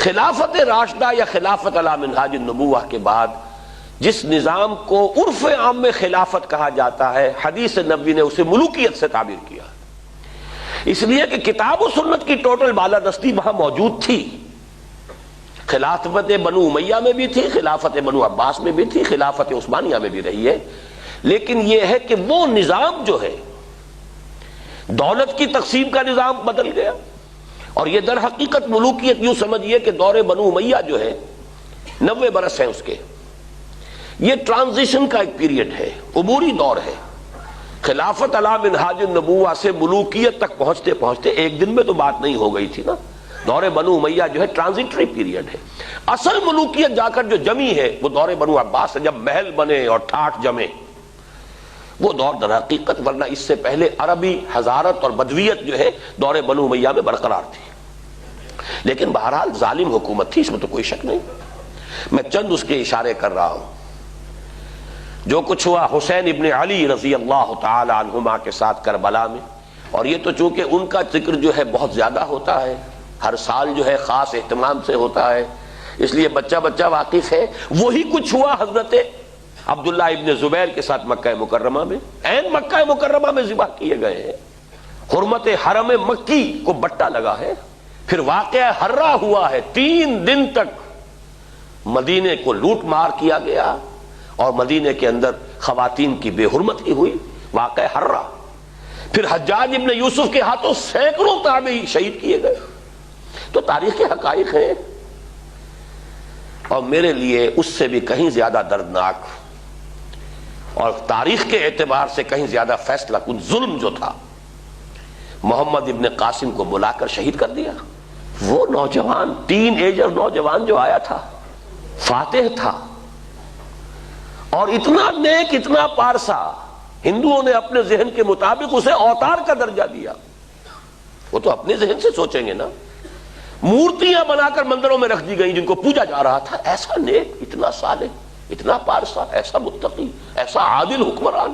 خلافت راشدہ یا خلافت علی منہاج النبوہ کے بعد جس نظام کو عرف عام میں خلافت کہا جاتا ہے، حدیث نبوی نے اسے ملوکیت سے تعبیر کیا، اس لیے کہ کتاب و سنت کی ٹوٹل بالادستی وہاں موجود تھی۔ خلافت بنو امیہ میں بھی تھی، خلافت بنو عباس میں بھی تھی، خلافت عثمانیہ میں بھی رہی ہے، لیکن یہ ہے کہ وہ نظام جو ہے دولت کی تقسیم کا نظام بدل گیا، اور یہ در حقیقت ملوکیت یوں سمجھیے کہ دور بنو امیہ جو ہے 90 برس ہیں اس کے، یہ ٹرانزیشن کا ایک پیریڈ ہے، عبوری دور ہے۔ خلافت علی منہاج النبوہ سے ملوکیت تک پہنچتے پہنچتے ایک دن میں تو بات نہیں ہو گئی تھی نا۔ دور بنو امیہ جو ہے ٹرانزیٹری پیریڈ ہے، اصل ملوکیت جا کر جو جمی ہے وہ دور بنو عباس سے، جب محل بنے اور ٹھاٹھ جمے، وہ دور در حقیقت، ورنہ اس سے پہلے عربی حضارت اور بدویت جو ہے دور بنو امیہ میں برقرار تھی، لیکن بہرحال ظالم حکومت تھی، اس میں تو کوئی شک نہیں۔ میں چند اس کے اشارے کر رہا ہوں۔ جو کچھ ہوا حسین ابن علی رضی اللہ تعالی عنہما کے ساتھ کربلا میں، اور یہ تو چونکہ ان کا ذکر جو ہے بہت زیادہ ہوتا ہے، ہر سال جو ہے خاص اہتمام سے ہوتا ہے، اس لیے بچہ بچہ واقف ہے۔ وہی کچھ ہوا حضرت عبداللہ ابن زبیر کے ساتھ مکہ مکرمہ میں، عین مکہ مکرمہ میں ذبح کیے گئے ہیں، حرمت حرم مکی کو بٹا لگا ہے۔ پھر واقعہ حرہ ہوا ہے، 3 دن تک مدینے کو لوٹ مار کیا گیا، اور مدینے کے اندر خواتین کی بے حرمتی ہوئی، واقعہ حرہ۔ پھر حجاج ابن یوسف کے ہاتھوں سینکڑوں تابعی شہید کیے گئے۔ تو تاریخ کے حقائق ہیں، اور میرے لیے اس سے بھی کہیں زیادہ دردناک اور تاریخ کے اعتبار سے کہیں زیادہ فیصلہ کن ظلم جو تھا، محمد ابن قاسم کو بلا کر شہید کر دیا۔ وہ نوجوان، ٹین ایجر نوجوان جو آیا تھا، فاتح تھا، اور اتنا نیک، اتنا پارسا، ہندوؤں نے اپنے ذہن کے مطابق اسے اوتار کا درجہ دیا۔ وہ تو اپنے ذہن سے سوچیں گے نا، مورتیاں بنا کر مندروں میں رکھ دی گئیں جن کو پوجا جا رہا تھا۔ ایسا نیک، اتنا صالح، اتنا پارسا، ایسا متقی، ایسا عادل حکمران،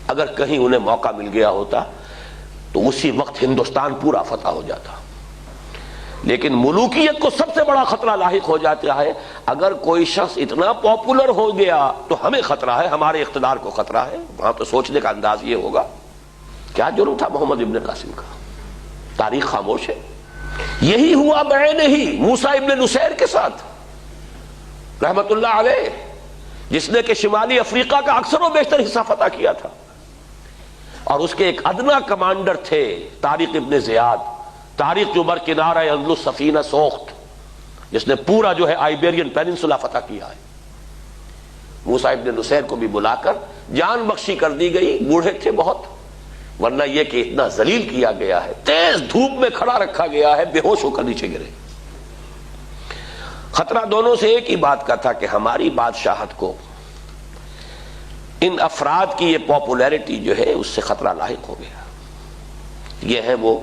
اگر کہیں انہیں موقع مل گیا ہوتا تو اسی وقت ہندوستان پورا فتح ہو جاتا۔ لیکن ملوکیت کو سب سے بڑا خطرہ لاحق ہو جاتا ہے اگر کوئی شخص اتنا پاپولر ہو گیا تو ہمیں خطرہ ہے، ہمارے اقتدار کو خطرہ ہے۔ وہاں تو سوچنے کا انداز یہ ہوگا کیا جرم تھا محمد ابن قاسم کا، تاریخ خاموش ہے۔ یہی ہوا بعینہ ہی موسیٰ ابن نصیر کے ساتھ رحمت اللہ علیہ، جس نے کہ شمالی افریقہ کا اکثر و بیشتر حصہ فتح کیا تھا، اور اس کے ایک ادنا کمانڈر تھے طارق ابن زیاد، طارق جو بر کنارہ اندلس سفینہ سوخت، جس نے پورا جو ہے آئیبیرین پیننسولا فتح کیا ہے۔ موسیٰ ابن نصیر کو بھی بلا کر جان بخشی کر دی گئی، بوڑھے تھے بہت، ورنہ یہ کہ اتنا ذلیل کیا گیا ہے، تیز دھوپ میں کھڑا رکھا گیا ہے، بے ہوش ہو کر نیچے گرے۔ خطرہ دونوں سے ایک ہی بات کا تھا کہ ہماری بادشاہت کو ان افراد کی یہ پاپولیرٹی جو ہے اس سے خطرہ لاحق ہو گیا۔ یہ ہے وہ،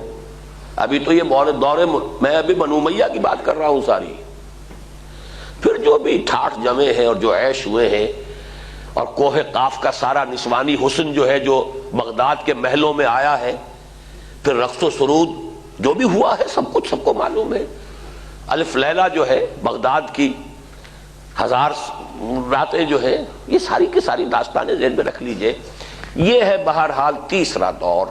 ابھی تو یہ دور میں ابھی بنو امیہ کی بات کر رہا ہوں ساری، پھر جو بھی ٹھاٹھ جمے ہیں اور جو عیش ہوئے ہیں، اور کوہ قاف کا سارا نسوانی حسن جو ہے جو بغداد کے محلوں میں آیا ہے، پھر رقص و سرود جو بھی ہوا ہے، سب کچھ سب کو معلوم ہے۔ الف لیلہ جو ہے بغداد کی 1000 راتیں جو ہے، یہ ساری کی ساری داستانیں ذہن میں رکھ لیجئے۔ یہ ہے بہرحال تیسرا دور،